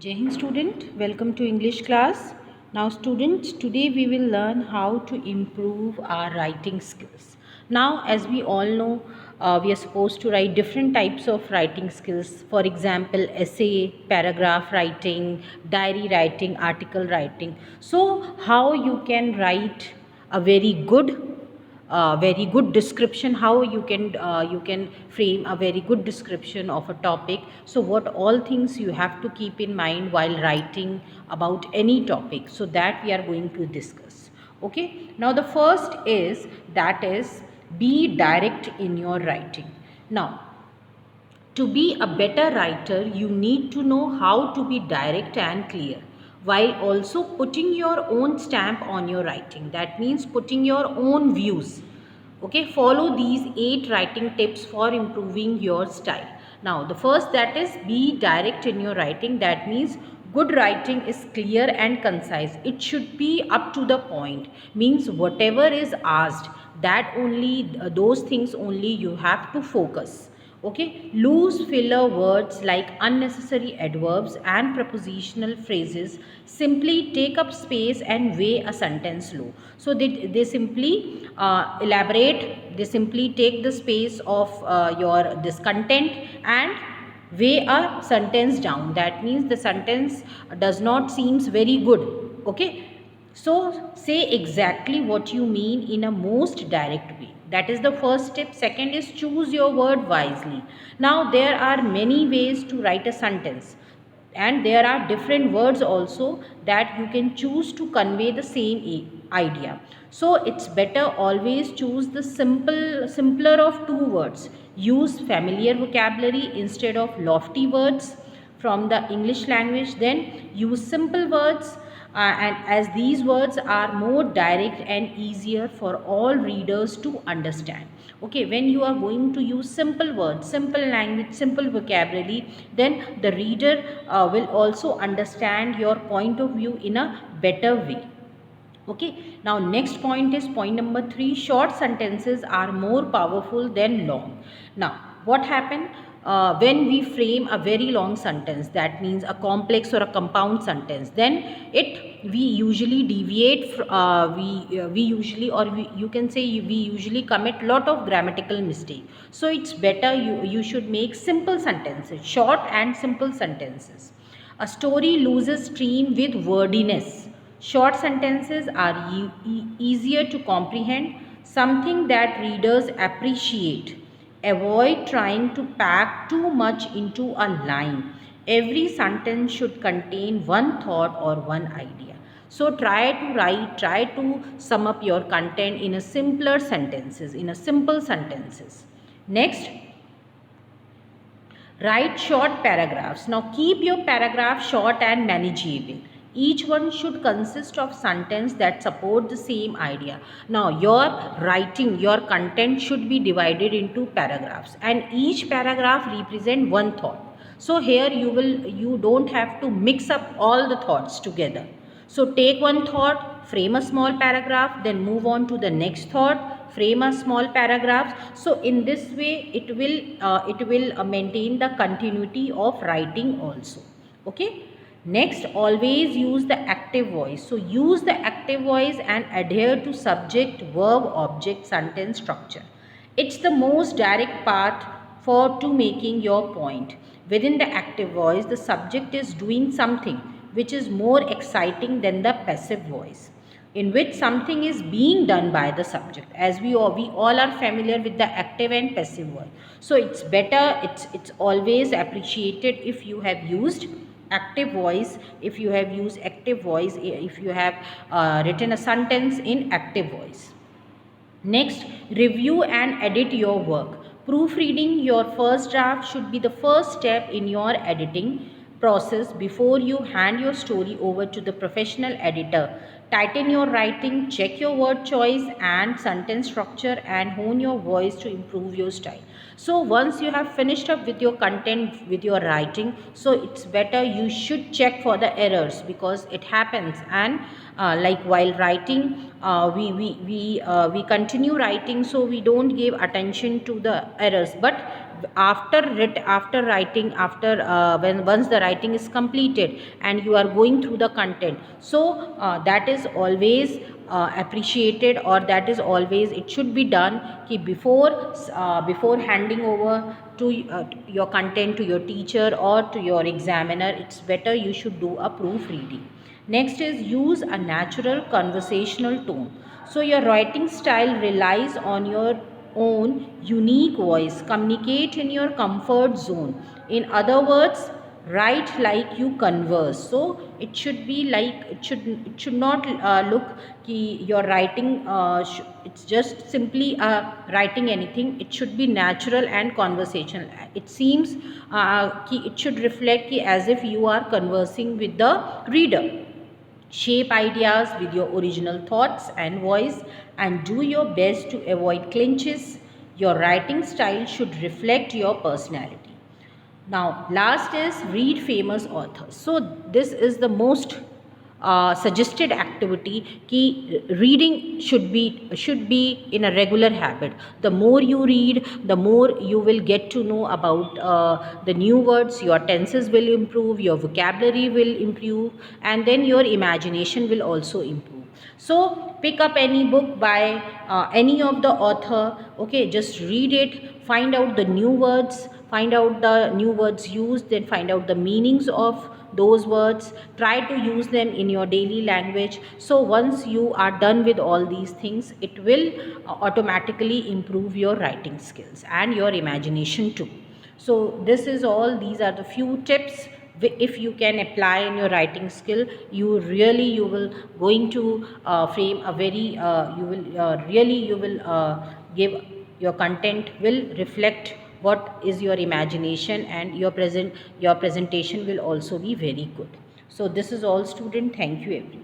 Jai Hind student, welcome to English class. Now students, today we will learn how to improve our writing skills. Now as we all know, we are supposed to write different types of writing skills. For example, essay, paragraph writing, diary writing, article writing. So how you can write a very good description, how you can frame a very good description of a topic. So what all things you have to keep in mind while writing about any topic, so that we are going to discuss. Okay, now the first is, that is, be direct in your writing. Now, to be a better writer, you need to know how to be direct and clear while also putting your own stamp on your writing. That means putting your own views. Okay, follow these 8 writing tips for improving your style. Now, the first, that is, be direct in your writing. That means good writing is clear and concise. It should be up to the point. Means whatever is asked, that only those things only you have to focus. Okay, loose filler words like unnecessary adverbs and prepositional phrases simply take up space and weigh a sentence low. So they simply elaborate, they simply take the space of your this content and weigh a sentence down. That means the sentence does not seems very good. Okay, so say exactly what you mean in a most direct way. That is the first tip. Second is, choose your word wisely. Now there are many ways to write a sentence, and there are different words also that you can choose to convey the same idea. So it's better always choose the simpler of two words. Use familiar vocabulary instead of lofty words from the English language. Then use simple words, and as these words are more direct and easier for all readers to understand. Okay, when you are going to use simple words, simple language, simple vocabulary, then the reader will also understand your point of view in a better way. Okay, now next point is point number 3. Short sentences are more powerful than long. Now what happened when we frame a very long sentence, that means a complex or a compound sentence, then we usually deviate we usually, or you can say we usually commit lot of grammatical mistake. So it's better you should make simple sentences, short and simple sentences. A story loses steam with wordiness. Short sentences are easier to comprehend, something that readers appreciate. Avoid trying to pack too much into a line. Every sentence should contain one thought or one idea. So try to sum up your content in a simpler sentences, in a simple sentences. Next, write short paragraphs. Now keep your paragraph short and manageable. Each one should consist of sentence that support the same idea. Now your writing, your content should be divided into paragraphs, and each paragraph represent one thought. So here you don't have to mix up all the thoughts together. So take one thought, frame a small paragraph, then move on to the next thought, frame a small paragraph. So in this way it will maintain the continuity of writing also. Okay. Next, always use the active voice. So use the active voice and adhere to subject, verb, object, sentence structure. It's the most direct path for to making your point. Within the active voice, the subject is doing something which is more exciting than the passive voice, in which something is being done by the subject. As we all are familiar with the active and passive voice. So it's better, it's always appreciated if you have used active voice, if you have used active voice, if you have written a sentence in active voice. Next, review and edit your work. Proofreading your first draft should be the first step in your editing process before you hand your story over to the professional editor. Tighten your writing, check your word choice and sentence structure, and hone your voice to improve your style. So once you have finished up with your content, with your writing, so it's better you should check for the errors, because it happens. And like while writing, we continue writing, so we don't give attention to the errors, but after writing, when once the writing is completed and you are going through the content, so that is always appreciated, or that is always, it should be done ki before handing over to your content to your teacher or to your examiner, it's better you should do a proofreading. Next is use a natural conversational tone. So your writing style relies on your own unique voice. Communicate in your comfort zone. In other words, write like you converse. So it should be like, it should not look ki your writing it's just simply writing anything. It should be natural and conversational. It seems ki it should reflect ki as if you are conversing with the reader. Shape ideas with your original thoughts and voice, and do your best to avoid clinches. Your writing style should reflect your personality. Now, last is read famous authors. So, this is the most suggested activity ki reading should be in a regular habit. The more you read, the more you will get to know about the new words. Your tenses will improve, your vocabulary will improve, and then your imagination will also improve. So pick up any book by any of the author, okay, just read it, find out the new words, find out the new words used, then find out the meanings of those words, try to use them in your daily language. So once you are done with all these things, it will automatically improve your writing skills and your imagination too. So this is all, these are the few tips. If you can apply in your writing skill, you will going to frame a very you will give, your content will reflect what is your imagination, and your presentation will also be very good. So this is all, student. Thank you everyone.